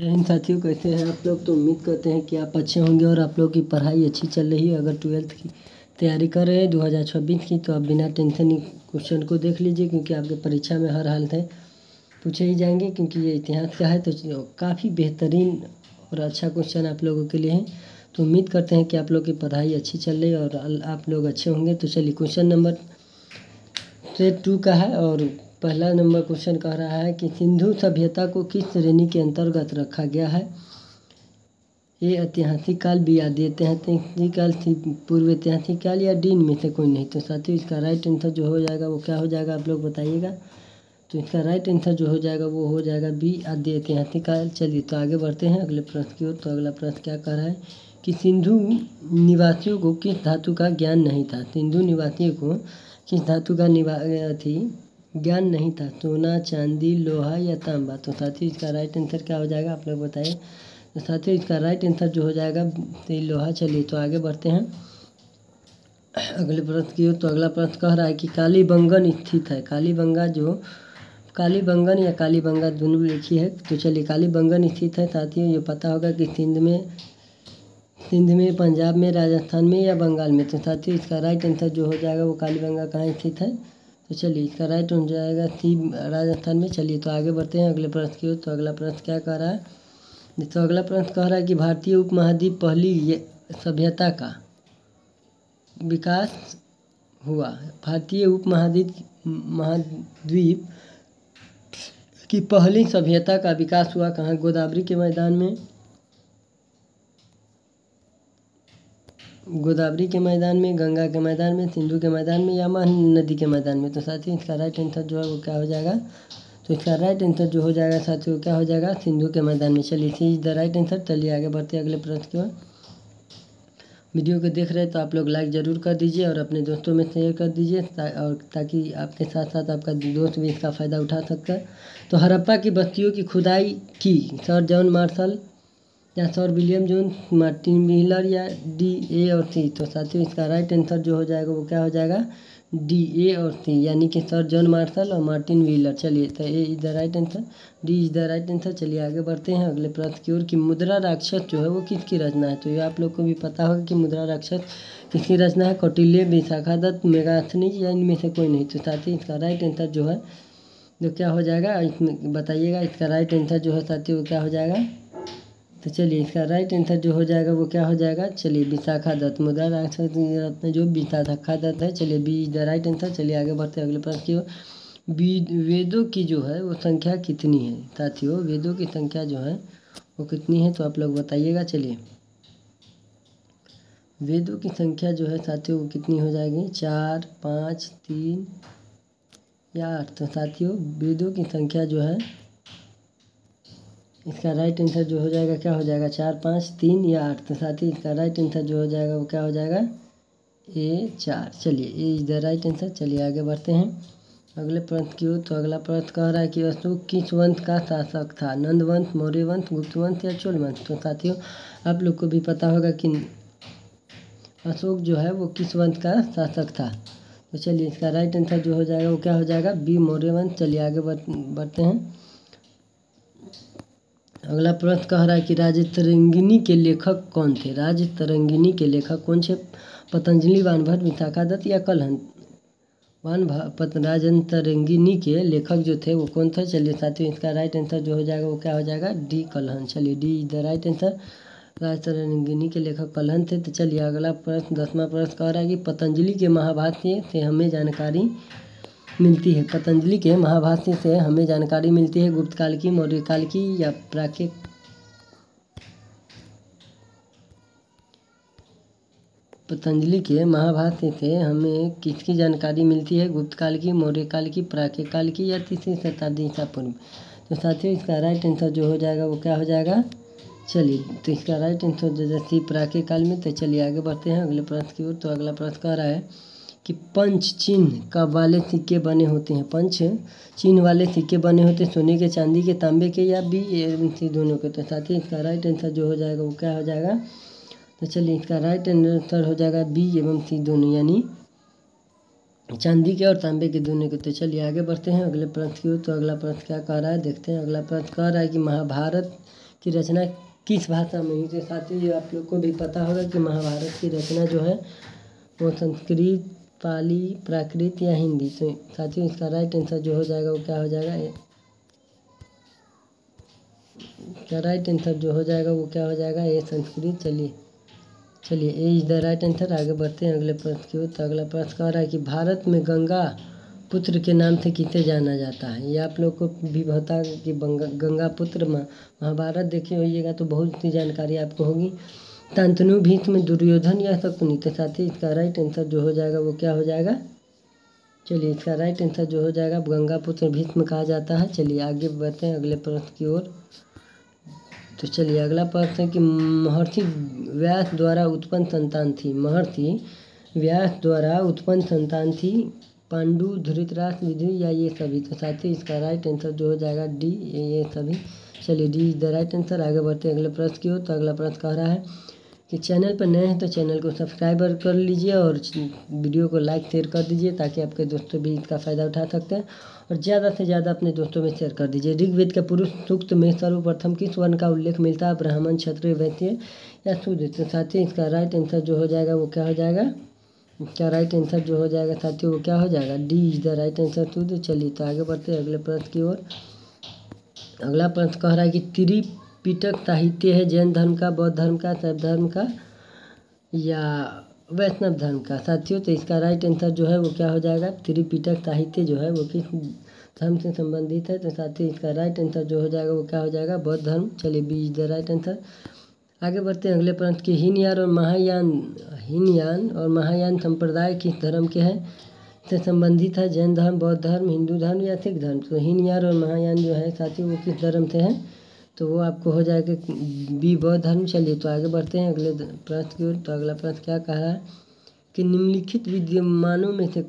जय हिंद साथियों, कैसे हैं आप लोग। तो उम्मीद करते हैं कि आप अच्छे होंगे और आप लोगों की पढ़ाई अच्छी चल रही है। अगर 12th की तैयारी कर रहे हैं 2026 की, तो आप बिना टेंशन ही क्वेश्चन को देख लीजिए, क्योंकि आपके परीक्षा में हर हालत है पूछे ही जाएंगे। क्योंकि ये इतिहास का है तो काफ़ी बेहतरीन और अच्छा क्वेश्चन आप लोगों के लिए है। तो उम्मीद करते हैं कि आप लोग की पढ़ाई अच्छी चल रही है और आप लोग अच्छे होंगे। तो चलिए, क्वेश्चन नंबर 2 का है और पहला नंबर क्वेश्चन कह रहा है कि सिंधु सभ्यता को किस श्रेणी के अंतर्गत रखा गया है। ए ऐतिहासिक काल, बी आदि ऐतिहासिक काल, सी पूर्व ऐतिहासिक काल, या डी इनमें से कोई नहीं। तो साथियों, इसका राइट आंसर जो हो जाएगा वो क्या हो जाएगा, आप लोग बताइएगा। तो इसका राइट आंसर जो हो जाएगा वो हो जाएगा बी आदि ऐतिहासिक काल। चलिए, तो आगे बढ़ते हैं अगले प्रश्न की ओर। तो अगला प्रश्न क्या कह रहा है कि सिंधु निवासियों को किस धातु का ज्ञान नहीं था। सिंधु निवासियों को किस धातु का ज्ञान नहीं था। सोना, चांदी, लोहा या तांबा। तो साथियों, इसका राइट आंसर क्या हो जाएगा, आप लोग बताइए। तो साथियों, इसका राइट आंसर जो हो जाएगा लोहा। चलिए, तो आगे बढ़ते हैं अगले प्रश्न की ओर। तो अगला प्रश्न कह रहा है कि कालीबंगन स्थित है। कालीबंगन या कालीबंगा दोनों लिखी है। तो चलिए, कालीबंगन स्थित है। साथियों, ये पता होगा कि सिंध में, पंजाब में, राजस्थान में या बंगाल में। तो साथियों, इसका राइट आंसर जो हो जाएगा वो कालीबंगा कहाँ स्थित है। तो चलिए, इसका राइट हो जाएगा सी, राजस्थान में। चलिए, तो आगे बढ़ते हैं अगले प्रश्न की ओर। तो अगला प्रश्न क्या कह रहा है, तो अगला प्रश्न कह रहा है कि भारतीय उपमहाद्वीप पहली सभ्यता का विकास हुआ। भारतीय महाद्वीप की पहली सभ्यता का विकास हुआ कहाँ। गोदावरी के मैदान में, गंगा के मैदान में, सिंधु के मैदान में या महानदी के मैदान में। तो साथियों, इसका राइट आंसर जो है वो क्या हो जाएगा। तो इसका राइट आंसर जो हो जाएगा साथियों क्या हो जाएगा, सिंधु के मैदान में। चलिए, सी इज द राइट आंसर। चलिए, आगे बढ़ते हैं अगले प्रश्न की ओर। वीडियो को देख रहे हैं तो आप लोग लाइक ज़रूर कर दीजिए और अपने दोस्तों में शेयर कर दीजिए, और ताकि आपके साथ साथ आपका दोस्त भी इसका फ़ायदा उठा सकता है। तो हड़प्पा की बस्तियों की खुदाई की सर जॉन मार्शल या sir William Jones, Martin Wheeler या डी, ए और सी। तो साथियों, इसका राइट आंसर जो हो जाएगा वो क्या हो जाएगा, डी, ए और सी, यानी कि सर जॉन मार्शल और मार्टिन व्हीलर। चलिए, तो A is the right answer, D is the right answer. चलिए, आगे बढ़ते हैं अगले प्रश्न की ओर कि मुद्रा राक्षस जो है वो किसकी रचना है। तो ये आप लोग को भी पता होगा कि मुद्रा राक्षस किसकी रचना है। कौटिल्य, विशाखादत्त, मेगास्थनीज या इनमें से कोई नहीं। तो साथियों, इसका राइट आंसर जो है जो क्या हो जाएगा, इसमें बताइएगा। इसका राइट आंसर जो है साथियों वो क्या हो जाएगा। तो चलिए, इसका राइट आंसर जो हो जाएगा वो क्या हो जाएगा। चलिए, विशाखादत्त, मुद्रा राक्षस रत्न जो विशाखादत्त है। चलिए, B is the right answer. चलिए, आगे बढ़ते हैं अगले प्रश्न की ओर। वेदों की जो है वो संख्या कितनी है। साथियों, वेदों की संख्या जो है वो कितनी है, तो आप लोग बताइएगा। चलिए, वेदों की संख्या जो है साथियों वो कितनी हो जाएगी, 4, 5, 3 या 8। तो साथियों, वेदों की संख्या जो है इसका राइट आंसर जो हो जाएगा क्या हो जाएगा, 4, 5, 3 या 8। तो साथ ही इसका राइट आंसर जो हो जाएगा वो क्या हो जाएगा, ए 4। चलिए, ए इज द राइट आंसर। चलिए, आगे बढ़ते हैं अगले प्रश्न की ओर। तो अगला प्रश्न कह रहा है कि अशोक किस वंश का शासक था। नंद वंश, मौर्य वंश, गुप्त वंश या चोल वंश। तो साथियों, आप लोग को भी पता होगा कि अशोक जो है वो किस वंश का शासक था। तो चलिए, इसका राइट आंसर जो हो जाएगा वो क्या हो जाएगा, बी, मौर्य वंश। चलिए, आगे बढ़ते हैं अगला प्रश्न कह रहा है कि राजतरंगिणी के लेखक कौन थे। राजतरंगिणी के लेखक कौन से, पतंजलि, वानभट्ट, विशाखादत्त या कलहन। राजतरंगिणी के लेखक जो थे वो कौन थे। चलिए साथियों, इसका राइट आंसर जो हो जाएगा वो क्या हो जाएगा, डी, कलहन। चलिए, D is the right answer. Rajatarangini के लेखक कलहन थे। तो चलिए, अगला प्रश्न 10वां प्रश्न कह रहा है कि पतंजलि के महाभाष्य से हमें जानकारी मिलती है। पतंजलि के महाभाष्य से हमें जानकारी मिलती है गुप्त काल की, मौर्य काल की या प्राकृत। पतंजलि के महाभाष्य से हमें किसकी जानकारी मिलती है, गुप्त काल की, मौर्य काल की, प्राकृत काल की या 3वीं शताब्दी ईसा पूर्व। तो साथियों, इसका राइट आंसर जो हो जाएगा वो क्या हो जाएगा। चलिए, तो इसका राइट आंसर जो जैसे प्राकृत काल में। तो चलिए, आगे बढ़ते हैं अगले प्रश्न की ओर। तो अगला प्रश्न कह रहा है कि पंच चिन्ह का वाले सिक्के बने होते हैं। पंच चिन्ह वाले सिक्के बने होते हैं सोने के, चांदी के, तांबे के या बी एवं सी दोनों के। तो साथ ही इसका राइट आंसर जो हो जाएगा वो क्या हो जाएगा। तो चलिए, इसका राइट आंसर हो जाएगा बी एवं सी दोनों, यानी चांदी के और तांबे के दोनों के। तो चलिए, आगे बढ़ते हैं अगले प्रश्न की ओर। तो अगला प्रश्न क्या कह रहा है देखते हैं। अगला प्रश्न कह रहा है कि महाभारत की रचना किस भाषा में हुई? तो साथियों आप लोग को भी पता होगा कि महाभारत की रचना जो है वो संस्कृत, पाली, प्राकृत या हिंदी। तो साथियों इसका राइट आंसर जो हो जाएगा वो क्या हो जाएगा? इसका राइट आंसर जो हो जाएगा वो क्या हो जाएगा? ये संस्कृत। चलिए ए इज द राइट आंसर। आगे बढ़ते हैं अगले प्रश्न की ओर। तो अगला प्रश्न कह रहा है कि भारत में गंगा पुत्र के नाम से किसे जाना जाता है? ये आप लोग को भी पता है कि गंगा पुत्र महाभारत देखे होइएगा तो बहुत सी जानकारी आपको होगी। शांतनु, भीष्म, दुर्योधन या शकुनी? तो साथ ही इसका राइट आंसर जो हो जाएगा वो क्या हो जाएगा? चलिए इसका राइट आंसर जो हो जाएगा गंगा पुत्र भीष्म कहा जाता है। चलिए आगे बढ़ते हैं अगले प्रश्न की ओर। तो चलिए अगला प्रश्न है कि महर्षि व्यास द्वारा उत्पन्न संतान थी। महर्षि व्यास द्वारा उत्पन्न संतान थी पांडु, धृतराष्ट्र, विदुर या ये सभी? तो साथ ही इसका राइट आंसर जो हो जाएगा डी, ये सभी। चलिए D is the right answer. आगे बढ़ते हैं अगले प्रश्न की ओर। तो अगला प्रश्न कह रहा है कि चैनल पर नए हैं तो चैनल को सब्सक्राइब कर लीजिए और वीडियो को लाइक शेयर कर दीजिए ताकि आपके दोस्तों भी इसका फ़ायदा उठा सकते हैं, और ज़्यादा से ज़्यादा अपने दोस्तों में शेयर कर दीजिए। ऋग्वेद के पुरुष सूक्त में सर्वप्रथम किस वर्ण का उल्लेख मिलता है? ब्राह्मण, क्षत्रिय, वैश्य या शूद्र? तो साथियों इसका राइट आंसर जो हो जाएगा वो क्या हो जाएगा? इसका राइट आंसर जो हो जाएगा साथियों वो क्या हो जाएगा? D is the right answer शूद्र। चलिए तो आगे बढ़ते हैं अगले प्रश्न की ओर। अगला प्रश्न कह रहा है कि त्रिपिटक साहित्य है जैन धर्म का, बौद्ध धर्म का, शैव धर्म का या वैष्णव धर्म का? साथियों तो इसका राइट आंसर जो है वो क्या हो जाएगा? त्रिपिटक साहित्य जो है वो किस धर्म से संबंधित है? तो साथियों इसका राइट आंसर जो हो जाएगा वो क्या हो जाएगा? बौद्ध धर्म। चलिए B is the right answer. आगे बढ़ते हैं अगले प्रश्न की हीनयान और महायान संप्रदाय किस धर्म के हैं से संबंधित है? जैन धर्म, बौद्ध धर्म, हिंदू धर्म या सिख धर्म? तो हीनयान और महायान जो है साथियों वो किस धर्म से हैं? तो वो आपको हो जाएगा बी, बौद्ध धर्म। चलिए तो आगे बढ़ते हैं अगले प्रश्न की ओर। तो अगला प्रश्न क्या कहा है कि निम्नलिखित विद्यमानों में से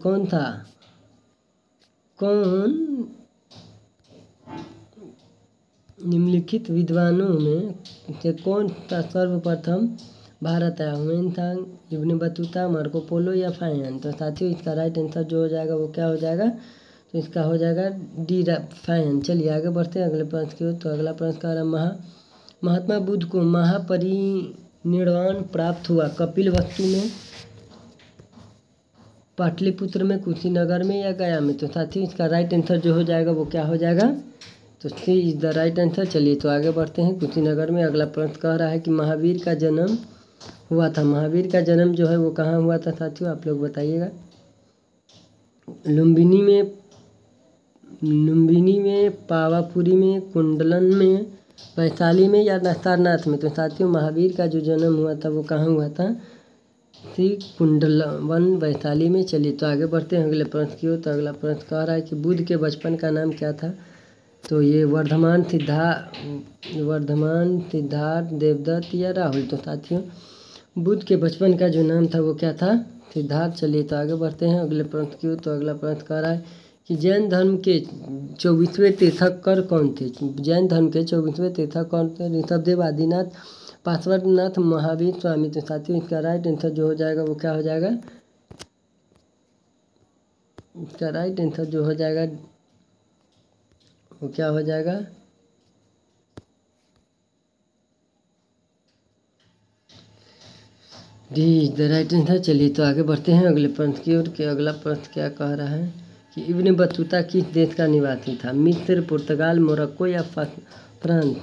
निम्नलिखित विद्वानों में से कौन सा सर्वप्रथम भारत आया? Humayun, Ibn Battuta, Marco Polo या फाहियान? तो साथियों इसका राइट आंसर जो हो जाएगा वो क्या हो जाएगा? तो इसका हो जाएगा डी, फाहियान। चलिए आगे बढ़ते हैं अगले प्रश्न की ओर। तो अगला प्रश्न कह रहा है महात्मा बुद्ध को महापरिनिर्वाण प्राप्त हुआ कपिलवस्तु में, पाटलिपुत्र में, कुशीनगर में या गया में? तो साथियों इसका राइट आंसर जो हो जाएगा वो क्या हो जाएगा? तो सी इज द राइट आंसर। चलिए तो आगे बढ़ते हैं कुशीनगर में। अगला प्रश्न कह रहा है कि महावीर का जन्म हुआ था। महावीर का जन्म जो है वो कहाँ हुआ था साथियों? आप लोग बताइएगा। लुम्बिनी में, पावापुरी में, कुंडलन में, वैशाली में या सारनाथ में? तो साथियों महावीर का जो जन्म हुआ था वो कहाँ हुआ था? सी, कुंडलवन, वैशाली में। चलिए तो आगे बढ़ते हैं अगले प्रश्न की ओर। तो अगला प्रश्न कह रहा है कि बुद्ध के बचपन का नाम क्या था? तो ये वर्धमान, सिद्धार्थ, देवदत्त या राहुल? तो साथियों बुद्ध के बचपन का जो नाम था वो क्या था? सिद्धार्थ। चलिए तो आगे बढ़ते हैं अगले प्रश्न की ओर। तो अगला प्रश्न कह रहा है कि जैन धर्म के 24वें तीर्थंकर कौन थे? जैन धर्म के 24वें तीर्थंकर कौन थे? ऋषभदेव, आदिनाथ, पार्श्वनाथ, महावीर, स्वामी? तो साथियों इसका राइट आंसर जो हो जाएगा वो क्या हो जाएगा? इसका राइट आंसर जो हो जाएगा वो क्या हो जाएगा? D is the right answer. चलिए तो आगे बढ़ते हैं अगले प्रश्न की ओर। कि अगला प्रश्न क्या कह रहा है कि इब्न बतूता किस देश का निवासी था? मिस्र, पुर्तगाल, मोरक्को या फ्रांस?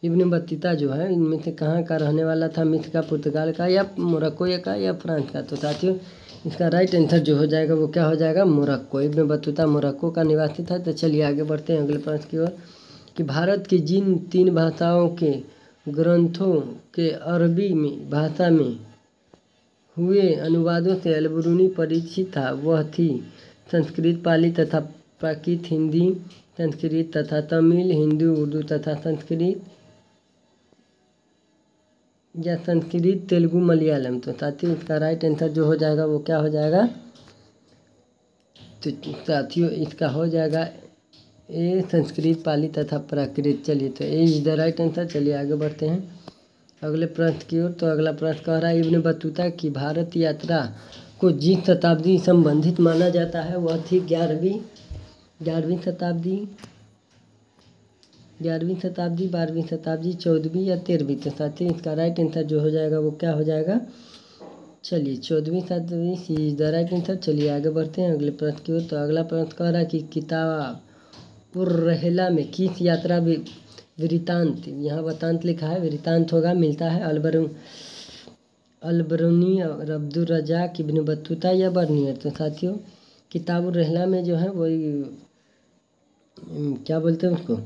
इब्न बतूता जो है इनमें से कहाँ का रहने वाला था? मिस्र का, पुर्तगाल का या मोरक्को या फ्रांस का? तो साथियों इसका राइट आंसर जो हो जाएगा वो क्या हो जाएगा? मोरक्को। इब्न बतूता मोरक्को का निवासी था। तो चलिए आगे बढ़ते हैं अगले प्रश्न की ओर। कि भारत की जिन 3 भाषाओं के ग्रंथों के अरबी भाषा में हुए अनुवादों से अल-बिरूनी परिचित था वह थी संस्कृत, पाली तथा प्राकृत, हिंदी, संस्कृत तथा तमिल, हिंदी, उर्दू तथा संस्कृत या संस्कृत, तेलुगु, मलयालम? तो साथियों इसका राइट आंसर जो हो जाएगा वो क्या हो जाएगा? तो साथियों इसका हो जाएगा ए, संस्कृत, पाली तथा प्राकृत। चलिए तो A is the right answer. चलिए आगे बढ़ते हैं अगले प्रश्न की ओर। तो अगला प्रश्न कह रहा है इब्न बतूता की भारत यात्रा को जिस शताब्दी संबंधित माना जाता है वह थी 11वीं शताब्दी, 11वीं शताब्दी, 12वीं शताब्दी, 14वीं या 13वीं। तो साथियों इसका राइट आंसर जो हो जाएगा वो क्या हो जाएगा? चलिए 14वीं शताब्दी सी इज द राइट आंसर। चलिए आगे बढ़ते हैं अगले प्रश्न की ओर। तो अगला प्रश्न कह रहा है कि किताब उर्रहला में किस यात्रा वृतांत, यहाँ वृतांत लिखा है, वृतांत होगा, मिलता है अलबरूनी और अब्दुल रज़ाक इब्न बतूता या बर्नियर। तो साथियों किताब उर्रहला में जो है वो क्या बोलते हैं उसको,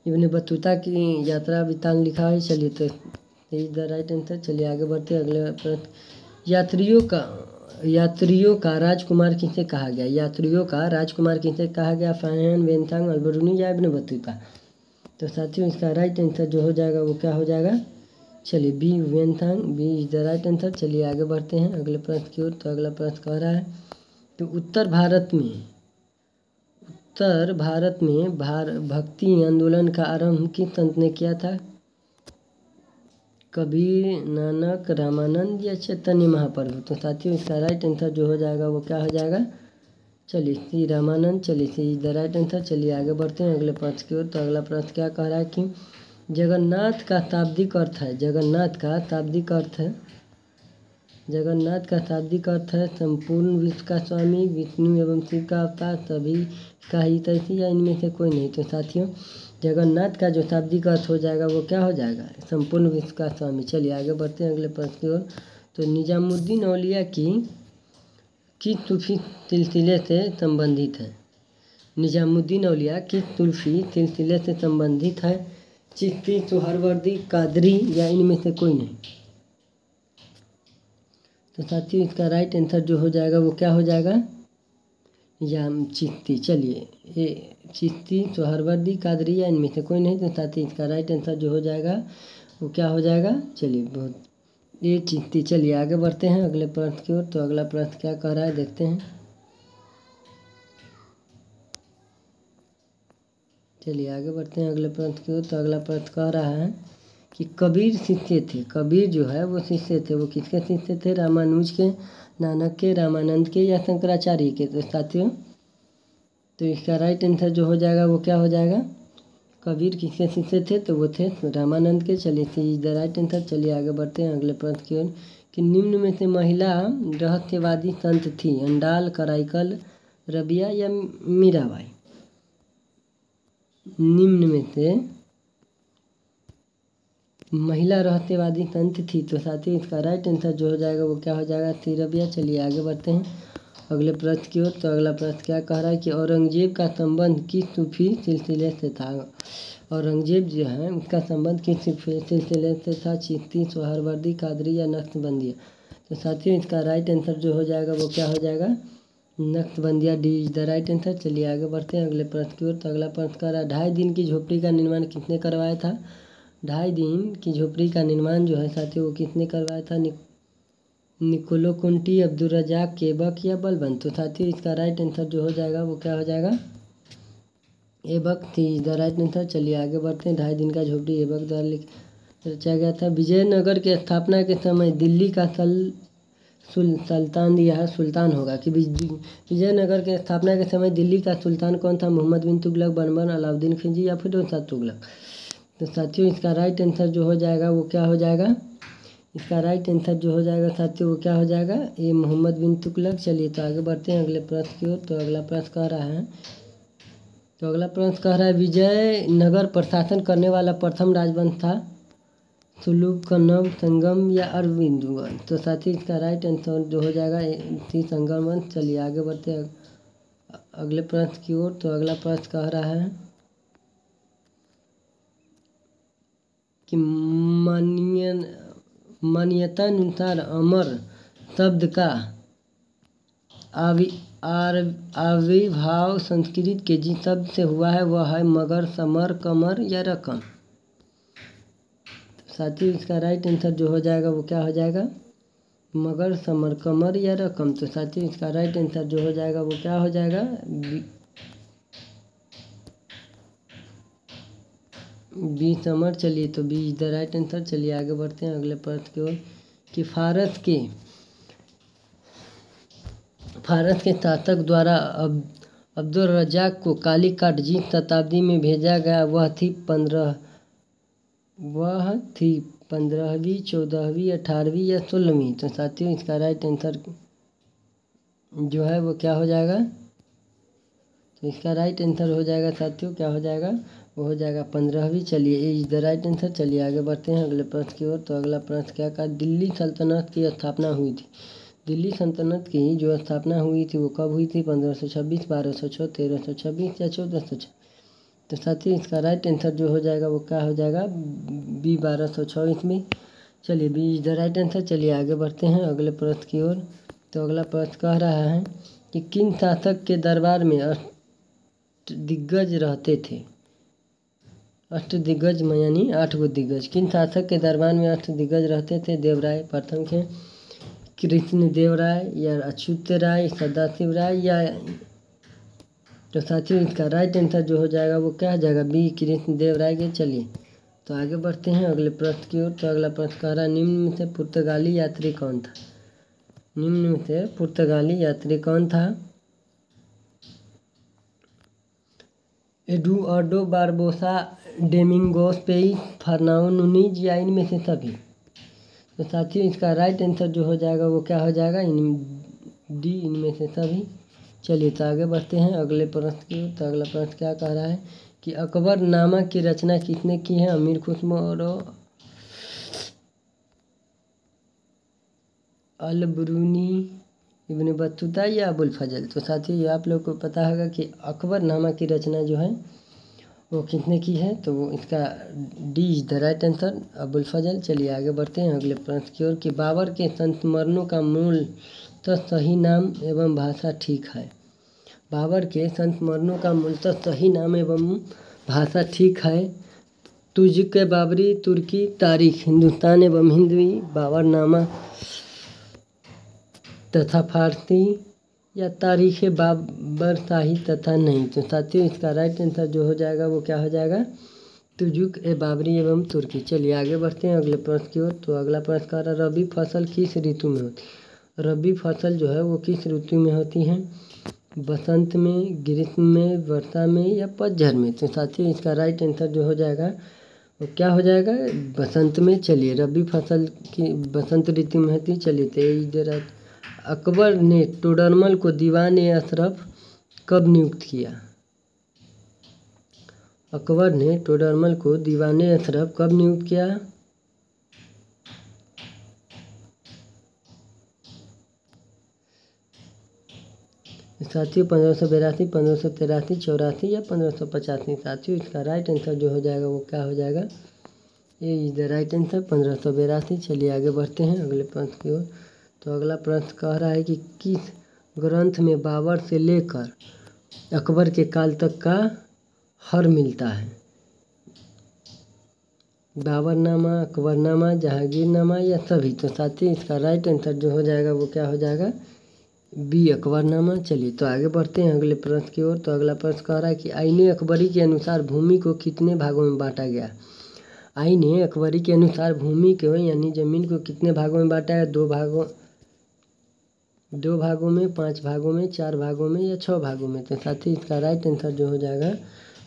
इब्न बतूता की यात्रा वृतांत लिखा है। चलिए तो इज द राइट आंसर। चलिए आगे बढ़ते हैं अगले प्रश्न। यात्रियों का राजकुमार किसे कहा गया? यात्रियों का राजकुमार किसे कहा गया? फाहियान वेनतांग अलबरूनी या इब्न बतूता। तो साथियों इसका राइट आंसर जो हो जाएगा वो क्या हो जाएगा? चलिए B Wentang, B is the right answer. चलिए आगे बढ़ते हैं अगले प्रश्न की ओर। तो अगला प्रश्न कह रहा है कि उत्तर भारत में भक्ति आंदोलन का आरंभ किस संत ने किया था? कबीर, नानक, रामानंद या चैतन्य महाप्रभु। तो साथियों इसका राइट आंसर जो हो जाएगा वो क्या हो जाएगा? चलिए सी रामानंद। चलिए सी इज द राइट आंसर। चलिए आगे बढ़ते हैं अगले प्रश्न की ओर। तो अगला प्रश्न क्या कह रहा है कि जगन्नाथ का शाब्दिक अर्थ है, जगन्नाथ का शाब्दिक अर्थ है संपूर्ण विश्व का स्वामी, विष्णु एवं शिव का अवतार, सभी का हितैषी या इनमें से कोई नहीं। तो साथियों जगन्नाथ का जो शाब्दिक अर्थ हो जाएगा वो क्या हो जाएगा? संपूर्ण विश्व का स्वामी। चलिए आगे बढ़ते हैं अगले प्रश्न की ओर। तो निजामुद्दीन औलिया की किस सूफी सिलसिले से संबंधित है? निजामुद्दीन औलिया किस सूफी सिलसिले से संबंधित है? चिश्ती, सुहरवर्दी, कादरी या इनमें से कोई नहीं। तो साथियों इसका राइट आंसर जो हो जाएगा वो क्या हो जाएगा? या चिश्ती। चलिए ये चिश्ती, सुहरवर्दी, कादरी या इनमें से कोई नहीं। तो साथियों इसका राइट आंसर जो हो जाएगा वो क्या हो जाएगा? चलिए बहुत ये चिश्ती। चलिए आगे बढ़ते हैं अगले प्रश्न की ओर। तो अगला प्रश्न क्या कह रहा है देखते हैं। चलिए आगे बढ़ते हैं अगले प्रश्न की ओर। तो अगला प्रश्न कह रहा है कि कबीर शिष्य थे, कबीर जो है वो शिष्य थे, वो किसके शिष्य थे? रामानुज के, नानक के, रामानंद के या शंकराचार्य के। तो साथियों तो इसका राइट आंसर जो हो जाएगा वो क्या हो जाएगा? कबीर किसके शिष्य थे? तो वो थे रामानंद के। चलिए सी इज द राइट आंसर। चलिए आगे बढ़ते हैं अगले प्रश्न की ओर कि निम्न में से महिला रहस्यवादी संत थी अंडाल, कराईकल, रबिया या मीराबाई। निम्न में से महिला रहस्यवादी संत थी। तो साथियों इसका राइट आंसर जो हो जाएगा वो क्या हो जाएगा? सी रबिया। चलिए आगे बढ़ते हैं अगले प्रश्न की ओर। तो अगला प्रश्न क्या कह रहा है कि औरंगजेब का संबंध किस सूफी सिलसिले से था? औरंगजेब जो है उसका संबंध किस सिलसिले से था? चिश्ती, सोहरवर्दी, कादरी या नक्शबंदिया। तो साथियों इसका राइट आंसर जो हो जाएगा वो क्या हो जाएगा? Naqshbandiya, D is the right answer. चलिए आगे बढ़ते हैं अगले प्रश्न की ओर। तो अगला प्रश्न कह रहा है 2.5 दिन की झोपड़ी का निर्माण किसने करवाया था? 2.5 दिन की झोपड़ी का निर्माण जो है साथियों वो किसने करवाया था? निकोलो कुंटी, अब्दुल रज़ाक, केबक या बलबन। तो साथियों इसका राइट आंसर जो हो जाएगा वो क्या हो जाएगा? एबक थी इज द राइट आंसर। चलिए आगे बढ़ते हैं। 2.5 दिन का झोपड़ी एबक द्वारा रचा गया था। विजयनगर के स्थापना के समय दिल्ली का सुल्तान यह सुल्तान होगा कि विजयनगर के स्थापना के समय दिल्ली का सुल्तान कौन था? मोहम्मद बिन तुगलक, बर्मन, अलाउद्दीन खिलजी या फिर तुगलक। तो साथियों इसका राइट आंसर जो हो जाएगा वो क्या हो जाएगा? इसका राइट आंसर जो हो जाएगा साथियों वो क्या हो जाएगा? ये मोहम्मद बिन तुगलक। चलिए तो आगे बढ़ते हैं अगले प्रश्न की ओर। तो अगला प्रश्न कह रहा है विजयनगर प्रशासन करने वाला प्रथम राजवंश था सुलूक, कन्नम, संगम या अरविंद। तो साथियों इसका राइट आंसर जो हो जाएगा थी संगम वंश। चलिए आगे बढ़ते हैं अगले प्रश्न की ओर। तो अगला प्रश्न कह रहा है कि मान्यतानुसार अमर शब्द का आविर्भाव संस्कृत के जिस शब्द से हुआ है वह है मगर, समर, कमर या रकम। साथियों इसका राइट आंसर जो हो जाएगा वो क्या हो जाएगा? मगर, समर, कमर या रकम। तो साथियों इसका राइट आंसर जो हो जाएगा वो क्या हो जाएगा? B summer. चलिए तो B is the right answer. चलिए आगे बढ़ते हैं अगले प्रश्न की ओर कि फारस के शासक द्वारा अब्दुल रज़ाक को कालीकट जिस शताब्दी में भेजा गया वह थी 15वीं, 14वीं, 18वीं या 16वीं। तो साथियों इसका राइट आंसर जो है वो क्या हो जाएगा? तो इसका राइट आंसर हो जाएगा साथियों, क्या हो जाएगा? वो हो जाएगा 15वीं। चलिए ये इज द राइट आंसर। चलिए आगे बढ़ते हैं अगले प्रश्न की ओर। तो अगला प्रश्न क्या कहा? दिल्ली सल्तनत की स्थापना हुई थी। दिल्ली सल्तनत की जो स्थापना हुई थी वो कब हुई थी? 1526, 1206, 1326 या 1406। तो साथियों इसका राइट आंसर जो हो जाएगा वो क्या हो जाएगा? बी 1226 में। चलिए B is the right answer. चलिए आगे बढ़ते हैं अगले प्रश्न की ओर। तो अगला प्रश्न कह रहा है कि किन शासक के दरबार में अष्टदिग्गज रहते थे? अष्टदिग्गज में यानी 8 गो दिग्गज। किन शासक के दरबार में अष्टदिग्गज रहते थे? देवराय प्रथम के, कृष्णदेवराय या अच्युत राय, सदाशिव राय या। तो साथियों इसका राइट आंसर जो हो जाएगा वो क्या हो जाएगा? बी कृष्णदेवराय के। चलिए तो आगे बढ़ते हैं अगले प्रश्न की ओर। तो अगला प्रश्न कह रहा है निम्न में से पुर्तगाली यात्री कौन था? निम्न में से पुर्तगाली यात्री कौन था? एडुआर्डो बारबोसा, डोमिंगोस पेई, फर्नाओ नूनीज या इनमें से सभी। तो साथियों इसका राइट आंसर जो हो जाएगा वो क्या हो जाएगा? डी इनमें से सभी। चलिए तो आगे बढ़ते हैं अगले प्रश्न की ओर। तो अगला प्रश्न क्या कह रहा है कि अकबरनामा की रचना किसने की है? अमीर खुसरो, अल-बरूनी, इब्न बतूता या अबुल फजल। तो साथियों ये आप लोग को पता होगा कि अकबरनामा की रचना जो है वो किसने की है? तो वो इसका D is the right answer, Abul Fazal. चलिए आगे बढ़ते हैं अगले प्रश्न की ओर कि बाबर के संस्मरणों का मूल तो सही नाम एवं भाषा ठीक है। बाबर के संस्मरणों का मूलतः सही नाम एवं भाषा ठीक है। तुज़्क बाबरी, तुर्की, तारीख हिंदुस्तान एवं हिंदवी, बाबरनामा तथा फारसी या तारीख बाबर शाही तथा नहीं। तो साथियों इसका राइट आंसर जो हो जाएगा वो क्या हो जाएगा? तुज़्क बाबरी एवं तुर्की। चलिए आगे बढ़ते हैं अगले प्रश्न की ओर। तो अगला प्रश्न कह रहा है रबी फसल किस ऋतु में होती है? रबी फसल जो है वो किस ऋतु में होती है? बसंत में, ग्रीष्म में, वर्षा में या पतझड़ में। तो साथियों इसका राइट आंसर जो हो जाएगा वो क्या हो जाएगा? बसंत में। चलिए रबी फसल की बसंत ऋतु में होती। चलिए तेईस दे रहा। अकबर ने टोडरमल को दीवान-ए-अशरफ कब नियुक्त किया? अकबर ने टोडरमल को दीवान-ए-अशरफ कब नियुक्त किया? साथियों 1582, 1583, 84 या 1585। साथियों इसका राइट आंसर जो हो जाएगा वो क्या हो जाएगा? ये इज द राइट आंसर 1582। चलिए आगे बढ़ते हैं अगले प्रश्न की ओर। तो अगला प्रश्न कह रहा है कि किस ग्रंथ में बाबर से लेकर अकबर के काल तक का हर मिलता है? बाबरनामा, अकबरनामा, जहांगीरनामा या सभी। तो साथियों इसका राइट आंसर जो हो जाएगा वो क्या हो जाएगा? बी अकबरनामा। चलिए तो आगे बढ़ते हैं अगले प्रश्न की ओर। तो अगला प्रश्न कह रहा है कि आईने अकबरी के अनुसार भूमि को कितने भागों में बांटा गया? आईने अकबरी के अनुसार भूमि को यानी जमीन को कितने भागों में बांटा है? 2 भागों में, 5 भागों में, 4 भागों में या 6 भागों में। तो साथ ही इसका राइट आंसर जो हो जाएगा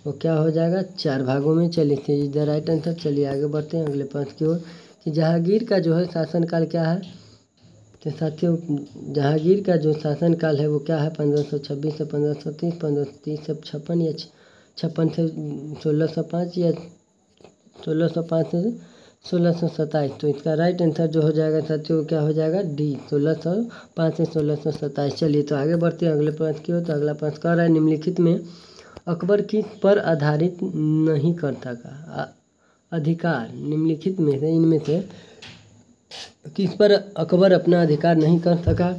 वो क्या हो जाएगा? 4 भागों में। चलिए इज द राइट आंसर। चलिए आगे बढ़ते हैं अगले प्रश्न की ओर कि जहांगीर का जो है शासनकाल क्या है? तो साथियों जहांगीर का जो शासनकाल है वो क्या है? 1526 से 1530, 1530 से 56 या 56 से 1605 या 1605 से 1627। तो इसका राइट आंसर जो हो जाएगा साथियों क्या हो जाएगा? डी 1605 से 1627। चलिए तो आगे बढ़ते हैं अगले प्रश्न की ओर। तो अगला प्रश्न कह रहा है निम्नलिखित में अकबर किस पर आधारित नहीं करता का अधिकार? निम्नलिखित में से इनमें से किस पर अकबर अपना अधिकार नहीं कर सका?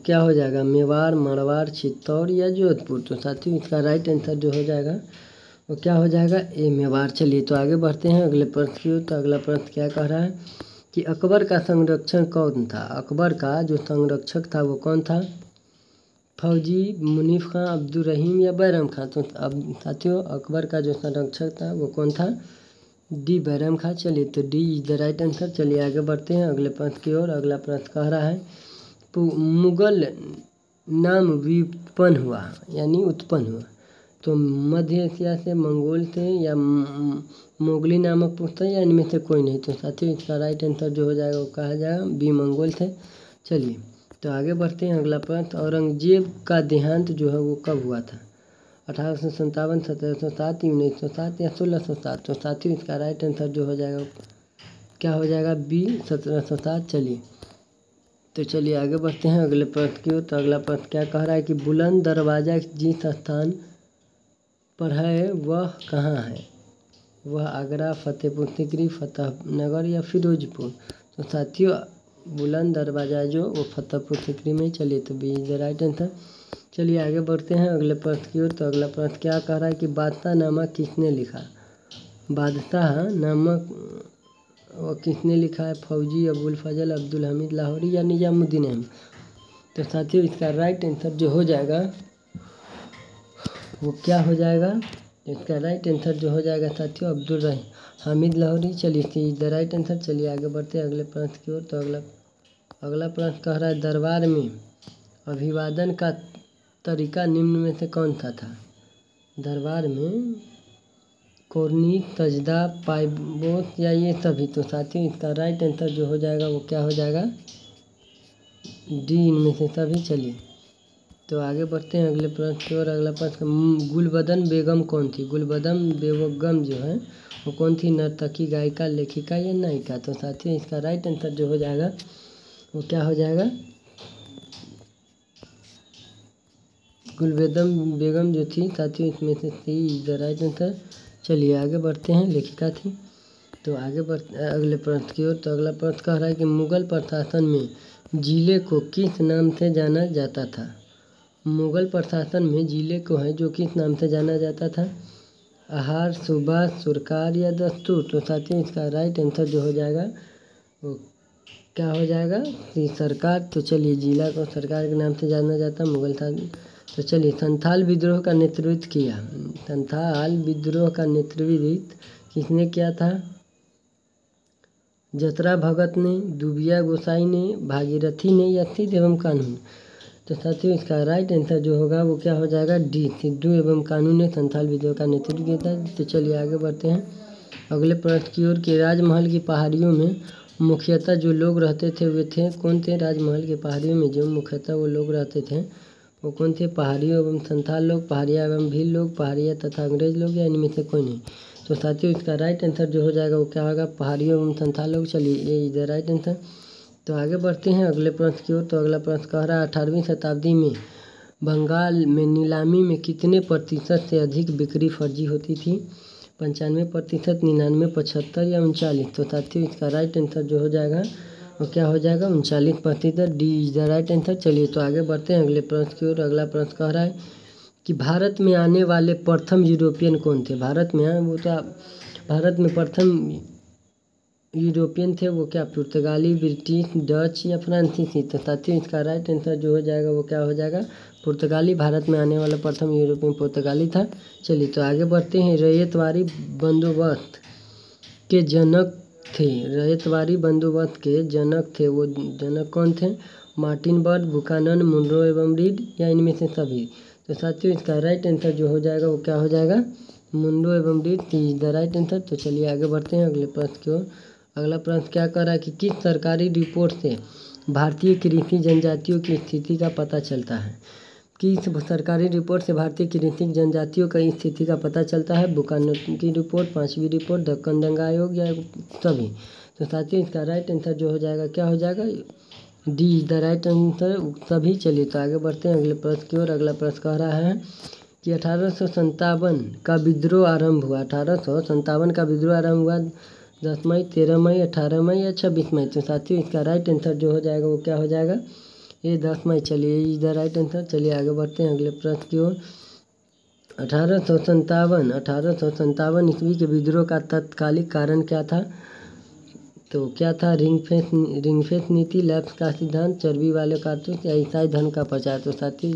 क्या हो जाएगा? मेवाड़, मारवाड़, चित्तौड़ या जोधपुर। तो साथियों इसका राइट आंसर जो हो जाएगा वो क्या हो जाएगा? ए मेवाड़। चलिए तो आगे बढ़ते हैं अगले प्रश्न की ओर। तो अगला प्रश्न क्या कह रहा है कि अकबर का संरक्षक कौन था? अकबर का जो संरक्षक था वो कौन था? फौजी, मुनीफ खां, अब्दुल रहीम या बैरम खां। तो अब साथियों अकबर का जो संरक्षक था वो कौन था? डी बैरम खां। चलिए तो D is the right answer. चलिए आगे बढ़ते हैं अगले प्रश्न की ओर। अगला प्रश्न कह रहा है तो मुगल नाम व्युत्पन्न हुआ यानी उत्पन्न हुआ। तो मध्य एशिया से, मंगोल से या मोगली नामक पूछता है या इनमें से कोई नहीं। तो साथियों इसका राइट आंसर जो हो जाएगा वो कहा जाएगा बी मंगोल थे। चलिए तो आगे बढ़ते हैं। अगला प्रश्न, औरंगजेब का देहांत जो है वो कब हुआ था? 1857, 1707, 1907 या 1607। तो साथियों इसका राइट आंसर जो हो जाएगा क्या हो जाएगा? बी 1707। चलिए तो चलिए आगे बढ़ते हैं अगले प्रश्न की ओर। तो अगला प्रश्न क्या कह रहा है कि बुलंद दरवाजा जिस स्थान पर है वह कहाँ है? वह आगरा, फतेहपुर सीकरी, फतेहनगर या फिरोजपुर। तो साथियों बुलंद दरवाजा जो वो फतेहपुर सीकरी में। चलिए तो B is the right answer. चलिए आगे बढ़ते हैं अगले प्रश्न की ओर। तो अगला प्रश्न क्या कह रहा है कि बादशाह नामा किसने लिखा? बादशाह नामक वो किसने लिखा है? फौजी, अबुल फजल, अब्दुल हमीद लाहौरी या निजामुद्दीन अहमद। तो साथियों इसका राइट आंसर जो हो जाएगा वो क्या हो जाएगा? इसका राइट आंसर जो हो जाएगा साथियों अब्दुल हामिद लाहौरी। चलिए इज द राइट आंसर। चलिए आगे बढ़ते हैं अगले प्रश्न की ओर। तो अगला प्रश्न कह रहा है दरबार में अभिवादन का तरीका निम्न में से कौन सा था? दरबार में कोरनी, सजदा, पायबोस या ये सभी। तो साथियों इसका राइट आंसर जो हो जाएगा वो क्या हो जाएगा? डी इनमें से सभी। चलिए तो आगे बढ़ते हैं अगले प्रश्न की ओर। अगला प्रश्न, गुलबदन बेगम कौन थी? गुलबदन बेगम जो है वो कौन थी? नर्तकी, गायिका, लेखिका या नायिका। तो साथियों इसका राइट आंसर जो हो जाएगा वो क्या हो जाएगा? गुलबदन बेगम जो थी साथियों इसमें से सी इज द राइट आंसर। चलिए आगे बढ़ते हैं, लेखिका थी। तो आगे बढ़ते अगले प्रश्न की ओर। तो अगला प्रश्न कह रहा है कि मुगल प्रशासन में जिले को किस नाम से जाना जाता था? मुगल प्रशासन में जिले को है जो किस नाम से जाना जाता था? आहार, सूबा, सुरकार या दस्तूर। तो साथियों इसका राइट आंसर जो हो जाएगा वो क्या हो जाएगा? सरकार। तो चलिए जिला को सरकार के नाम से जाना जाता मुगल था। तो चलिए संथाल विद्रोह का नेतृत्व किया। संथाल विद्रोह का नेतृत्व किसने किया था? जतरा भगत ने, दुबिया गोसाई ने, भागीरथी ने या सिद्ध एवं कानून। तो साथियों इसका राइट आंसर जो होगा वो क्या हो जाएगा? डी सिद्धू एवं कानून ने संथाल विद्रोह का नेतृत्व किया था। तो चलिए आगे बढ़ते हैं अगले प्रश्न की ओर। कि राजमहल की पहाड़ियों में मुख्यतः जो लोग रहते थे वे थे कौन थे? राजमहल के पहाड़ियों में जो मुख्यतः वो लोग रहते थे वो कौन थे? पहाड़ियों एवं संथाल लोग, पहाड़िया एवं भील लोग, पहाड़िया तथा अंग्रेज लोग या इनमें से कोई नहीं। तो साथियों इसका राइट आंसर जो हो जाएगा वो क्या होगा? पहाड़ियों एवं संथाल लोग। चलिए ये इज द राइट आंसर। तो आगे बढ़ते हैं अगले प्रश्न की ओर। तो अगला प्रश्न कह रहा है 18वीं शताब्दी में बंगाल में नीलामी में कितने प्रतिशत से अधिक बिक्री फर्जी होती थी? 95%, 99%, 75 या 39। तो साथियों इसका राइट आंसर जो हो जाएगा वो क्या हो जाएगा? 39%। D is the right answer. चलिए तो आगे बढ़ते हैं अगले प्रश्न की ओर। अगला प्रश्न कह रहा है कि भारत में आने वाले प्रथम यूरोपियन कौन थे? भारत में प्रथम यूरोपियन थे वो क्या? पुर्तगाली, ब्रिटिश, डच या फ्रांसीसी। तो साथियों इसका राइट आंसर जो हो जाएगा वो क्या हो जाएगा? पुर्तगाली। भारत में आने वाला प्रथम यूरोपियन पुर्तगाली था। चलिए तो आगे बढ़ते हैं। रैयतवाड़ी बंदोबस्त के जनक थे। रैयतवाड़ी बंदोबस्त के जनक थे वो जनक कौन थे? मार्टिन बर्ड, बुकानन, मुनरो एवं रीड या इनमें से सभी। तो साथियों इसका राइट आंसर जो हो जाएगा वो क्या हो जाएगा? मुनरो एवं read is the right answer. तो चलिए आगे बढ़ते हैं अगले प्रश्न की ओर। अगला प्रश्न क्या कर रहा है कि किस सरकारी रिपोर्ट से भारतीय कृषि जनजातियों की स्थिति का पता चलता है? किस सरकारी रिपोर्ट से भारतीय कृषि जनजातियों की स्थिति का पता चलता है? बुकानन की रिपोर्ट, 5वीं रिपोर्ट, दक्कन दंगा आयोग या सभी। तो साथियों इसका राइट आंसर जो हो जाएगा क्या हो जाएगा? D is the right answer सभी। चलिए तो आगे बढ़ते हैं अगले प्रश्न की ओर। अगला प्रश्न कह रहा है कि 1857 का विद्रोह आरंभ हुआ। 1857 का विद्रोह आरंभ हुआ 10 मई, 13 मई, 18 मई या 26 मई। तो साथियों इसका राइट आंसर जो हो जाएगा वो क्या हो जाएगा? ये 10 मई। चलिए इज द राइट आंसर। चलिए आगे बढ़ते हैं अगले प्रश्न की ओर। 1857 ईस्वी के विद्रोह का तत्कालिक कारण क्या था? तो क्या था? रिंगफेंस नीति, लैप्स का सिद्धांत, चर्बी वाले कारतूस या ईसाई धर्म का प्रचार। तो साथियों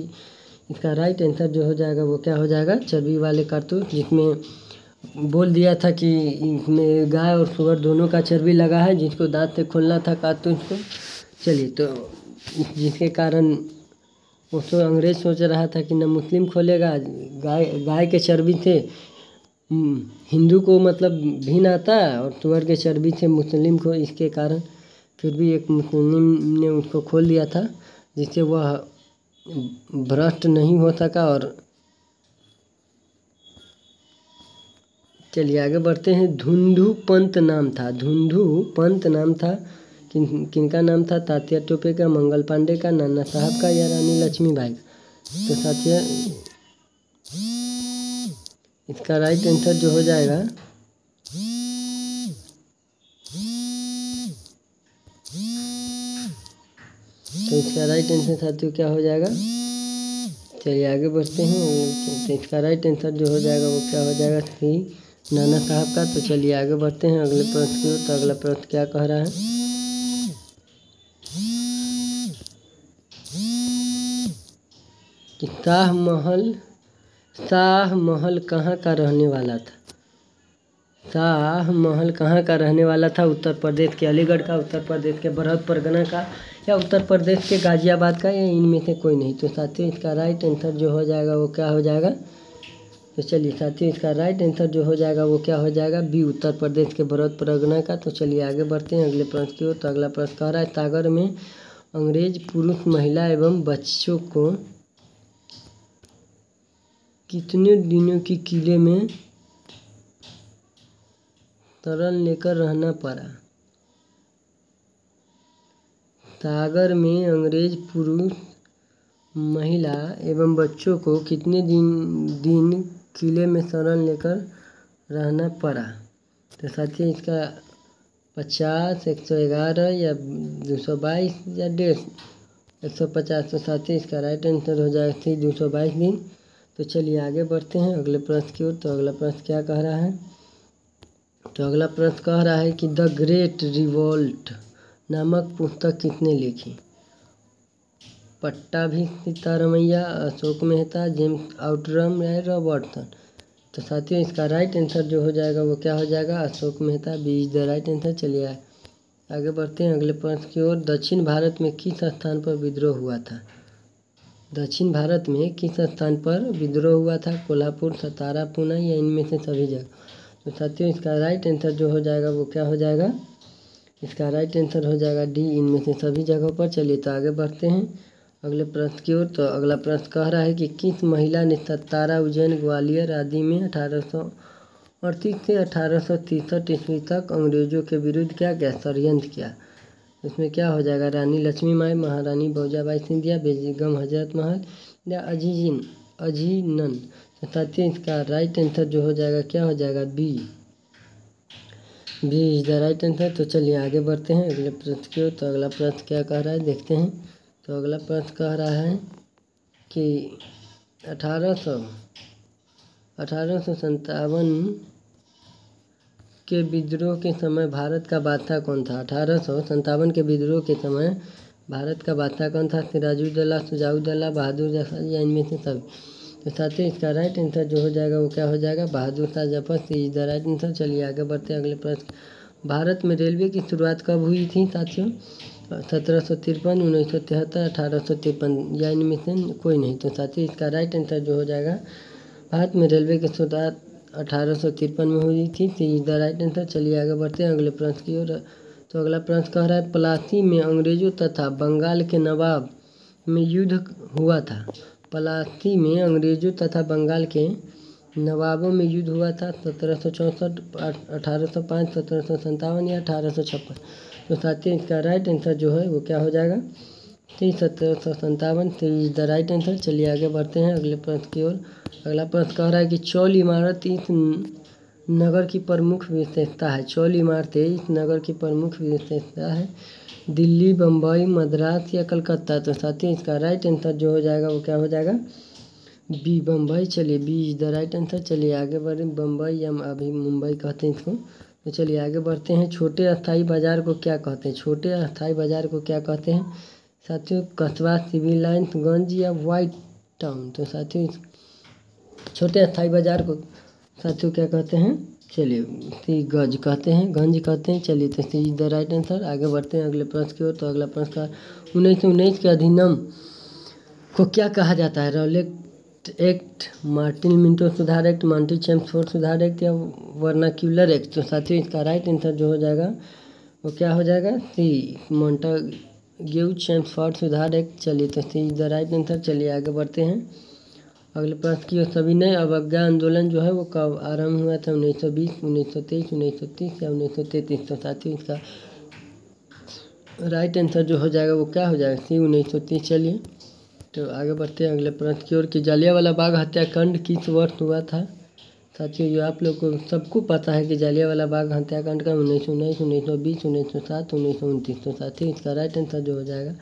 इसका राइट आंसर जो हो जाएगा वो क्या हो जाएगा? चर्बी वाले कारतूस, जिसमें बोल दिया था कि इसमें गाय और सुअर दोनों का चर्बी लगा है जिसको दांत से खोलना था कारतूस को। चलिए तो जिसके कारण वो तो अंग्रेज सोच रहा था कि न मुस्लिम खोलेगा, गाय के चर्बी थे हिंदू को मतलब घिन आता और सुअर के चर्बी से मुस्लिम को, इसके कारण फिर भी एक मुस्लिम ने उसको खोल दिया था जिससे वह भ्रष्ट नहीं हो सका। और चलिए आगे बढ़ते हैं। धुंधु पंत नाम था, धुंधु पंत नाम था किनका नाम था? तात्या टोपे का, मंगल पांडे का, नाना साहब का या रानी लक्ष्मीबाई का? तो साथियों इसका राइट आंसर जो हो जाएगा तो इसका राइट आंसर साथियों क्या हो जाएगा? चलिए आगे बढ़ते हैं। तो इसका राइट आंसर जो हो जाएगा वो क्या हो जाएगा? सी नाना साहब का। तो चलिए आगे बढ़ते हैं अगले प्रश्न की ओर। तो अगला प्रश्न क्या कह रहा है कि शाह महल कहाँ का रहने वाला था? शाह महल कहाँ का रहने वाला था? उत्तर प्रदेश के अलीगढ़ का, उत्तर प्रदेश के बरौदा परगना का, या उत्तर प्रदेश के गाजियाबाद का, या इनमें से कोई नहीं? तो साथियों इसका राइट आंसर जो हो जाएगा वो क्या हो जाएगा? तो चलिए साथियों इसका राइट आंसर जो हो जाएगा वो क्या हो जाएगा? बी, उत्तर प्रदेश के बरौदा परगना का। तो चलिए आगे बढ़ते हैं अगले प्रश्न की ओर। तो अगला प्रश्न कह रहा है सागर में अंग्रेज पुरुष, महिला एवं बच्चों को कितने दिनों की किले में शरण लेकर रहना पड़ा? सागर में अंग्रेज पुरुष, महिला एवं बच्चों को कितने दिन किले में शरण लेकर रहना पड़ा? तो साथियों इसका 50, 111 या 222 या 150? तो साथियों इसका राइट आंसर हो जाएगा 222 दिन। तो चलिए आगे बढ़ते हैं अगले प्रश्न की ओर। तो अगला प्रश्न क्या कह रहा है? तो अगला प्रश्न कह रहा है कि द ग्रेट रिवॉल्ट नामक पुस्तक किसने लिखी? पट्टाभी सीतारमैया, अशोक मेहता, जेम्स आउटरम या रॉबर्टसन? तो साथियों इसका राइट आंसर जो हो जाएगा वो क्या हो जाएगा? Ashok Mehta, B is the right answer. चलिए आगे बढ़ते हैं अगले प्रश्न की ओर। दक्षिण भारत में किस स्थान पर विद्रोह हुआ था? दक्षिण भारत में किस स्थान पर विद्रोह हुआ था? कोल्हापुर, सतारा, पूना या इनमें से सभी जगह? तो साथियों इसका राइट आंसर जो हो जाएगा वो क्या हो जाएगा? इसका राइट आंसर हो जाएगा डी, इनमें से सभी जगहों पर। चलिए तो आगे बढ़ते हैं अगले प्रश्न की ओर। तो अगला प्रश्न कह रहा है कि किस महिला ने सतारा, उज्जैन, ग्वालियर आदि में 1838 से 1863 ईस्वी तक अंग्रेजों के विरुद्ध क्या किया? षड्यंत्र किया। इसमें क्या हो जाएगा? रानी लक्ष्मीबाई, महारानी भोजाबाई सिंधिया, बेगम हजरत महल या अजीनन? तो साथियों इसका राइट आंसर जो हो जाएगा क्या हो जाएगा? B is the right answer. तो चलिए आगे बढ़ते हैं अगले प्रश्न की ओर। तो अगला प्रश्न क्या कह रहा है देखते हैं। तो अगला प्रश्न कह रहा है कि 1857 के विद्रोह के समय भारत का बादशाह कौन था? 1857 के विद्रोह के समय भारत का बादशाह कौन था? सिराजुद्दौला, शुजाउद्दौला, बहादुर जफर या इनमें से सभी? तो साथियों इसका राइट आंसर जो हो जाएगा वो क्या हो जाएगा? बहादुर शाह जफर, सी इज द राइट आंसर। चलिए आगे बढ़ते हैं अगले प्रश्न। भारत में रेलवे की शुरुआत कब हुई थी साथियों? 1753, 1973, 1853 या इनमें से कोई नहीं? तो साथियों इसका राइट आंसर जो हो जाएगा भारत में रेलवे की शुरुआत 1853 में हुई थी, सी इज द राइट आंसर। चलिए आगे बढ़ते हैं अगले प्रश्न की ओर। तो अगला प्रश्न कह रहा है प्लासी में अंग्रेजों तथा बंगाल के नवाब में युद्ध हुआ था। प्लासी में अंग्रेजों तथा बंगाल के नवाबों में युद्ध हुआ था 1764, 1805, 1757 या 1856? तो साथियों इसका राइट आंसर जो है वो क्या हो जाएगा? 1757, इज द राइट आंसर। चलिए आगे बढ़ते हैं अगले प्रश्न की ओर। अगला प्रश्न कह रहा है कि चौल इमारत इस नगर की प्रमुख विशेषता है। चौल इमारतें इस नगर की प्रमुख विशेषता है। दिल्ली, बम्बई, मद्रास या कलकत्ता? तो साथियों इसका राइट आंसर जो हो जाएगा वो क्या हो जाएगा? बी, बम्बई। चलिए B is the right answer. चलिए आगे बढ़े। बम्बई या अभी मुंबई कहते हैं इसको। तो चलिए आगे बढ़ते हैं। छोटे अस्थाई बाजार को क्या कहते हैं? छोटे अस्थाई बाजार को क्या कहते हैं साथियों? कस्बा, सिविल लाइन्स, गंज या वाइट टाउन? तो साथियों छोटे अस्थाई बाजार को साथियों क्या कहते हैं? चलिए गंज कहते हैं, गंज कहते हैं। चलिए तो सी इज द राइट आंसर। आगे बढ़ते हैं अगले प्रश्न की ओर। तो अगला प्रश्न का 1919 के अधिनियम को क्या कहा जाता है? रॉलेट एक्ट, मार्टिन मिंटो सुधार एक्ट, मॉन्टी चेम्सफोर्ड सुधार एक्ट या वर्नाक्यूलर एक्ट? तो साथियों इसका राइट आंसर जो हो जाएगा वो क्या हो जाएगा? सी, मॉन्टाग्यू चेम्सफोर्ड सुधार एक्ट। चलिए तो सी इज द राइट आंसर। चलिए आगे बढ़ते हैं अगले प्रश्न की ओर। सविनय अवज्ञा आंदोलन जो है वो कब आरंभ हुआ था? 1920, 1923, 1930 या 1933? तो साथियों इसका राइट आंसर जो हो जाएगा वो क्या हो जाएगा? सी, 1930। चलिए तो आगे बढ़ते हैं अगले प्रश्न की ओर कि जलियांवाला बाग हत्याकांड किस वर्ष हुआ था? साथियों ये आप लोग को सबको पता है कि जलियांवाला बाग हत्याकांड का 1919, 1920, 1907, 1929। तो साथियों इसका राइट आंसर जो हो जाएगा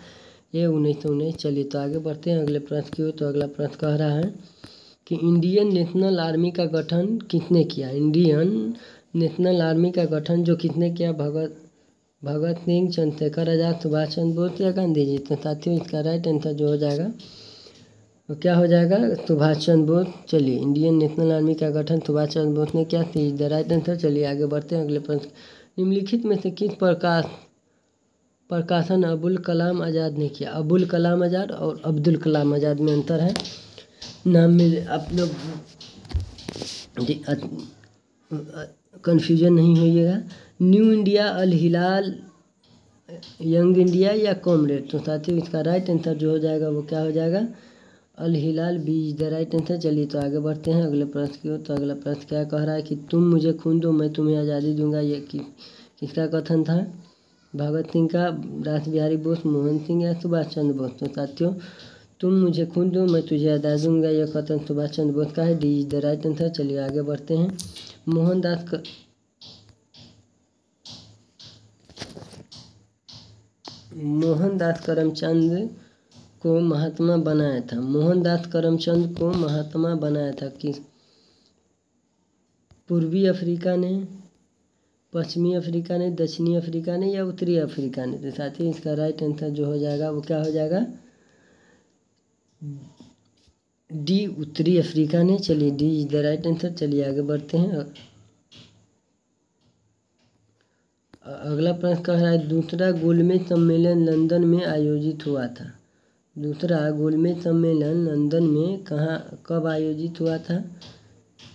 ये 1919। चलिए तो आगे बढ़ते हैं अगले प्रश्न की ओर। तो अगला प्रश्न कह रहा है कि इंडियन नेशनल आर्मी का गठन किसने किया? इंडियन नेशनल आर्मी का गठन जो किसने किया? भगत सिंह, चंद्रशेखर आजाद, सुभाष चंद्र बोस या गांधी जी? तो साथियों इसका राइट आंसर जो हो जाएगा वो क्या हो जाएगा? सुभाष चंद्र बोस। चलिए इंडियन नेशनल आर्मी का गठन सुभाष चंद्र बोस ने किया। सी इज द राइट आंसर। चलिए आगे बढ़ते हैं अगले प्रश्न। निम्नलिखित में से किस प्रकाशन अबुल कलाम आज़ाद ने किया? अबुल कलाम आज़ाद और अब्दुल कलाम आज़ाद में अंतर है। नाम में आप लोग कन्फ्यूजन नहीं होइएगा। न्यू इंडिया, अल हिलाल, यंग इंडिया या कॉमरेड? तो साथियों इसका राइट आंसर जो हो जाएगा वो क्या हो जाएगा? Al Hilal, B is the right answer. चलिए तो आगे बढ़ते हैं अगले प्रश्न की ओर। तो अगला प्रश्न क्या कह रहा है कि तुम मुझे खून दो मैं तुम्हें आज़ादी दूंगा, ये किसका कथन था? भगत सिंह का, रास बिहारी बोस, मोहन सिंह या सुभाष चंद्र बोस? तो साथियों तुम मुझे खून दो मैं तुझे आज़ादी दूंगा यह कथन सुभाष चंद्र बोस का है। D is the right answer. चलिए आगे बढ़ते हैं। मोहनदास करमचंद को महात्मा बनाया था। मोहनदास करमचंद को महात्मा बनाया था किस? पूर्वी अफ्रीका ने, पश्चिमी अफ्रीका ने, दक्षिणी अफ्रीका ने या उत्तरी अफ्रीका ने? तो साथियों इसका राइट आंसर जो हो जाएगा वो क्या हो जाएगा? डी, उत्तरी अफ्रीका ने। चलिए D is the right answer. चलिए आगे बढ़ते हैं। अगला प्रश्न कह रहा है दूसरा गोलमेज सम्मेलन लंदन में आयोजित हुआ था। दूसरा गोलमेज सम्मेलन लंदन में कब आयोजित हुआ था?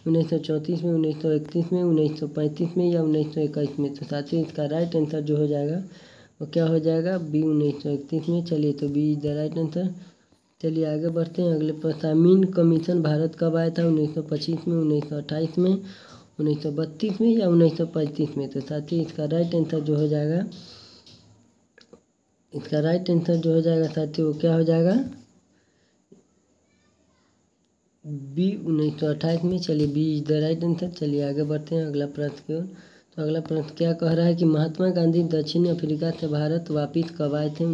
1934 में, 1931 में, 1935 में या 1921 में? तो साथियों इसका राइट आंसर जो हो जाएगा वो क्या हो जाएगा? बी, 1931 में। चलिए तो B is the right answer. चलिए आगे बढ़ते हैं अगले प्रश्न। अमीन कमीशन भारत कब आया था? 1925 में, 1928 में, 1932 में या 1935 में? तो साथियों इसका राइट आंसर जो हो जाएगा, इसका राइट आंसर जो हो जाएगा साथियों वो क्या हो जाएगा? बी, 1928 में। चलिए B is the right answer. चलिए आगे बढ़ते हैं अगला प्रश्न की ओर। तो अगला प्रश्न क्या कह रहा है कि महात्मा गांधी दक्षिण अफ्रीका से भारत वापिस कब आए थे?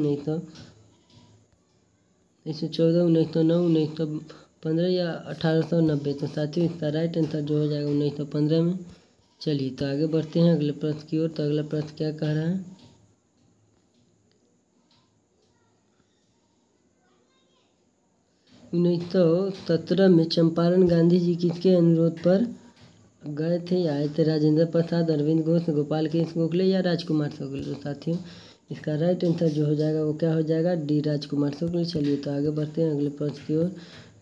1914, 1909, 1915 या 1890? तो साथियों इसका राइट आंसर जो हो जाएगा 1915 में। चलिए तो आगे बढ़ते हैं अगले प्रश्न की ओर। तो अगला प्रश्न क्या कह रहा है? 1917 में चंपारण गांधी जी किसके अनुरोध पर गए थे? आए थे राजेंद्र प्रसाद, अरविंद घोष, गोपाल कृष्ण गोखले या राजकुमार शुक्ल? तो साथियों इसका राइट आंसर जो हो जाएगा वो क्या हो जाएगा? डी, राजकुमार शुक्ल। चलिए तो आगे बढ़ते हैं अगले प्रश्न की ओर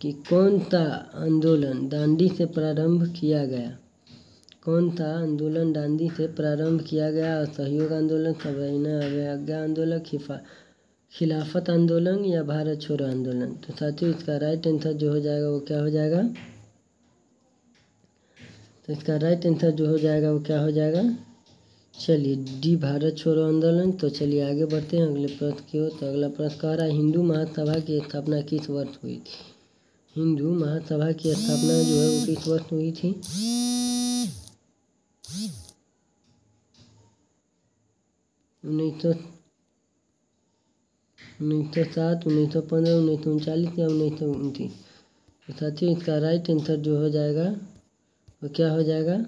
कि कौन सा आंदोलन दांडी से प्रारंभ किया गया? कौन सा आंदोलन दांडी से प्रारंभ किया गया? असहयोग आंदोलन, सविनय अवज्ञा आंदोलन, खिलाफत आंदोलन या भारत छोड़ो आंदोलन? तो साथियों इसका राइट आंसर जो हो जाएगा वो क्या हो जाएगा? तो इसका राइट आंसर जो हो जाएगा वो क्या हो जाएगा? चलिए डी, भारत छोड़ो आंदोलन। तो चलिए आगे बढ़ते हैं अगले प्रश्न की ओर। तो अगला प्रश्न कह रहा है हिंदू महासभा की स्थापना किस वर्ष हुई थी? हिंदू महासभा की स्थापना जो है वो किस वर्ष हुई थी? 1907, 1915, 1939 या 1929? तो साथियों इसका राइट आंसर जो हो जाएगा वो क्या हो जाएगा?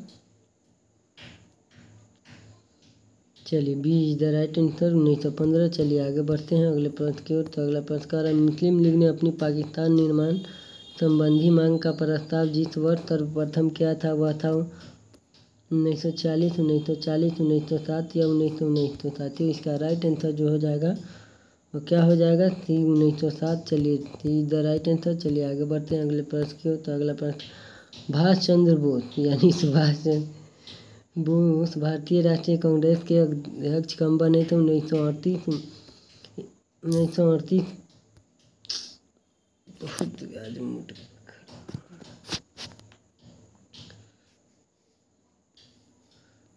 चलिए B is the right answer, 1915। चलिए आगे बढ़ते हैं अगले प्रश्न की ओर। तो अगला प्रश्न कह रहा है मुस्लिम लीग ने अपनी पाकिस्तान निर्माण संबंधी मांग का प्रस्ताव जिस वर्ष सर्वप्रथम किया था वह था 1940, 1940, 1907 या 1919? तो साथियों इसका राइट आंसर जो हो जाएगा वो क्या हो जाएगा? 1907। चलिए सी द राइट आंसर। चलिए आगे बढ़ते हैं अगले प्रश्न की ओर। तो अगला प्रश्न, भाष चंद्र बोस यानी सुभाष चंद्र बोस भारतीय राष्ट्रीय कांग्रेस के अध्यक्ष कब बने थे? 1938 बहुत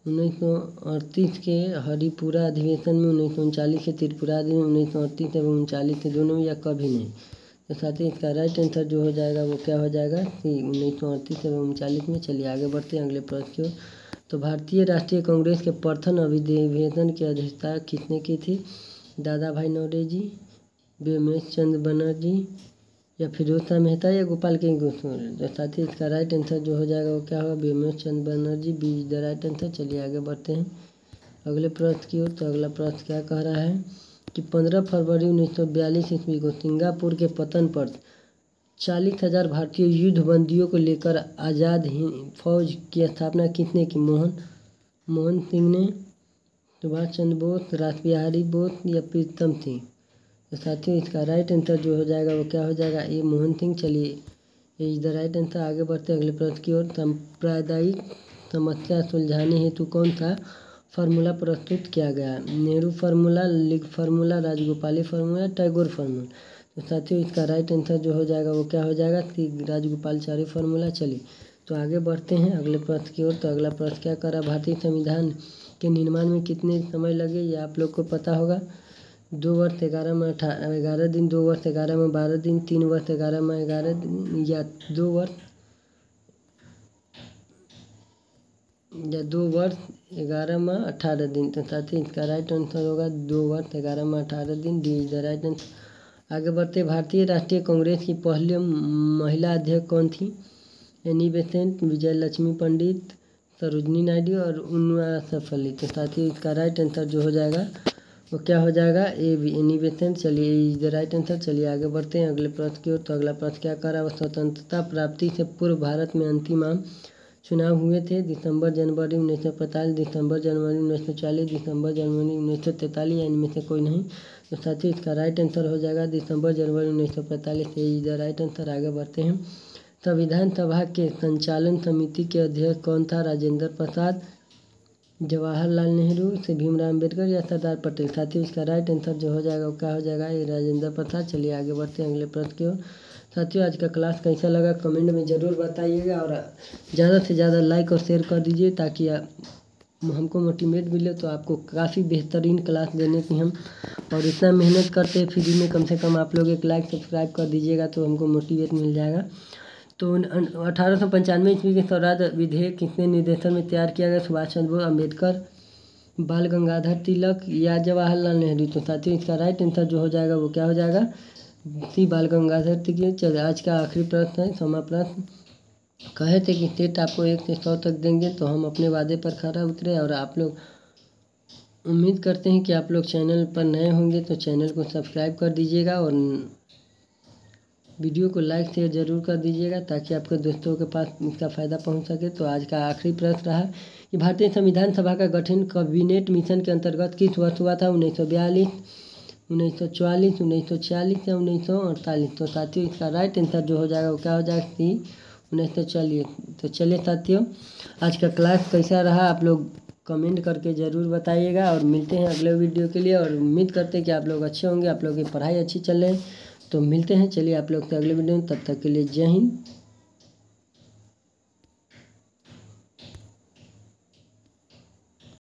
1938 के हरिपुरा अधिवेशन में, 1939 के त्रिपुरा अधिवेशन, 1938 एवं 1939 के दोनों या कभी नहीं। तो साथ ही इसका राइट आंसर जो हो जाएगा वो क्या हो जाएगा? 1938 एवं 1939 में। चलिए आगे बढ़ते हैं अगले प्रश्न की ओर। तो भारतीय राष्ट्रीय कांग्रेस के प्रथम अधिवेशन की अध्यक्षता किसने की थी? दादा भाई नौरोजी, व्योमेश चंद्र बनर्जी, या फिरोज शाह मेहता, या गोपाल के गोस्वामी। तो साथ ही इसका राइट आंसर जो हो जाएगा वो क्या होगा? Vyomesh Chandra Banerjee B is the right answer. चलिए आगे बढ़ते हैं अगले प्रश्न की ओर। तो अगला प्रश्न क्या कह रहा है कि 15 फरवरी 1942 ईस्वी को सिंगापुर के पतन पर 40,000 भारतीय युद्ध बंदियों को लेकर आज़ाद हिंद फौज की स्थापना किसने की? मोहन सिंह ने, सुभाष चंद्र बोस, रासबिहारी बोस, या प्रीतम सिंह। तो साथियों इसका राइट आंसर जो हो जाएगा वो क्या हो जाएगा? ये मोहन सिंह। चलिए ये इज द राइट आंसर। आगे बढ़ते हैं अगले प्रश्न की ओर। सांप्रदायिक समस्या सुलझाने हेतु कौन सा फार्मूला प्रस्तुत किया गया? Nehru formula, league formula, Rajagopali formula, Tagore formula. तो साथियों इसका राइट आंसर जो हो जाएगा वो क्या हो जाएगा? कि राजगोपालचारी फार्मूला। चलिए तो आगे बढ़ते हैं अगले प्रश्न की ओर। तो अगला प्रश्न क्या कर रहा है? भारतीय संविधान के निर्माण में कितने समय लगे? ये आप लोग को पता होगा। 2 वर्ष 11 दिन, 2 वर्ष 11 में 12 दिन, 3 वर्ष 11 में 11 दिन, या 2 वर्ष 11 में 18 दिन। तो साथ ही इसका राइट आंसर होगा 2 वर्ष 11 में 18 दिन। D is the right answer. आगे बढ़ते, भारतीय राष्ट्रीय कांग्रेस की पहली महिला अध्यक्ष कौन थी? एनी बेसेंट, विजय लक्ष्मी पंडित, सरोजनी नायडू, और उन्नासफ अली। तो साथ ही इसका राइट आंसर जो हो जाएगा वो क्या हो जाएगा? A be Annie Besant. चलिए इज द राइट आंसर। चलिए आगे बढ़ते हैं अगले प्रश्न की ओर। तो अगला प्रश्न क्या कर रहा है? स्वतंत्रता प्राप्ति से पूर्व भारत में अंतिम आम चुनाव हुए थे। दिसंबर जनवरी 1945, दिसंबर जनवरी 1940, दिसंबर जनवरी 1943, या इनमें से कोई नहीं। तो साथ ही इसका राइट आंसर हो जाएगा दिसंबर जनवरी 1945। Is the right answer. आगे बढ़ते हैं। संविधान सभा के संचालन समिति के अध्यक्ष कौन था? राजेंद्र प्रसाद, जवाहरलाल नेहरू, से भीमराव अम्बेडकर, या सरदार पटेल। साथियों इसका राइट आंसर जो हो जाएगा वो क्या हो जाएगा? ये राजेंद्र प्रसाद। चलिए आगे बढ़ते हैं अगले प्रश्न की ओर। साथियों आज का क्लास कैसा लगा कमेंट में ज़रूर बताइएगा, और ज़्यादा से ज़्यादा लाइक और शेयर कर दीजिए ताकि हमको मोटिवेट मिले। तो आपको काफ़ी बेहतरीन क्लास देने की हम और इतना मेहनत करते हैं फ्री में, कम से कम आप लोग एक लाइक सब्सक्राइब कर दीजिएगा तो हमको मोटिवेट मिल जाएगा। तो 1895 ईस्वी के स्वराज विधेयक किसने निर्देशन में तैयार किया गया? सुभाष चंद्र बोस, अम्बेडकर, बाल गंगाधर तिलक, या जवाहरलाल नेहरू। तो साथियों इसका राइट आंसर जो हो जाएगा वो क्या हो जाएगा? सी बाल गंगाधर तिलक। चलिए आज का आखिरी प्रश्न है, समा प्रश्न। कहे थे कि सेट आपको 1 से 100 तक देंगे, तो हम अपने वादे पर खरा उतरे। और आप लोग उम्मीद करते हैं कि आप लोग चैनल पर नए होंगे तो चैनल को सब्सक्राइब कर दीजिएगा और वीडियो को लाइक शेयर ज़रूर कर दीजिएगा ताकि आपके दोस्तों के पास इसका फ़ायदा पहुंच सके। तो आज का आखिरी प्रश्न रहा कि भारतीय संविधान सभा का गठन कैबिनेट मिशन के अंतर्गत किस वर्ष हुआ था? 1942, 1944, 1946, या 1948। तो साथियों इसका राइट आंसर जो हो जाएगा वो क्या हो जाएगा? सी 1940। तो चलिए साथियों आज का क्लास कैसा रहा आप लोग कमेंट करके ज़रूर बताइएगा, और मिलते हैं अगले वीडियो के लिए। और उम्मीद करते हैं कि आप लोग अच्छे होंगे, आप लोगों की पढ़ाई अच्छी चल रही है। तो मिलते हैं, चलिए आप लोग से अगले वीडियो में। तब तक के लिए जय हिंद।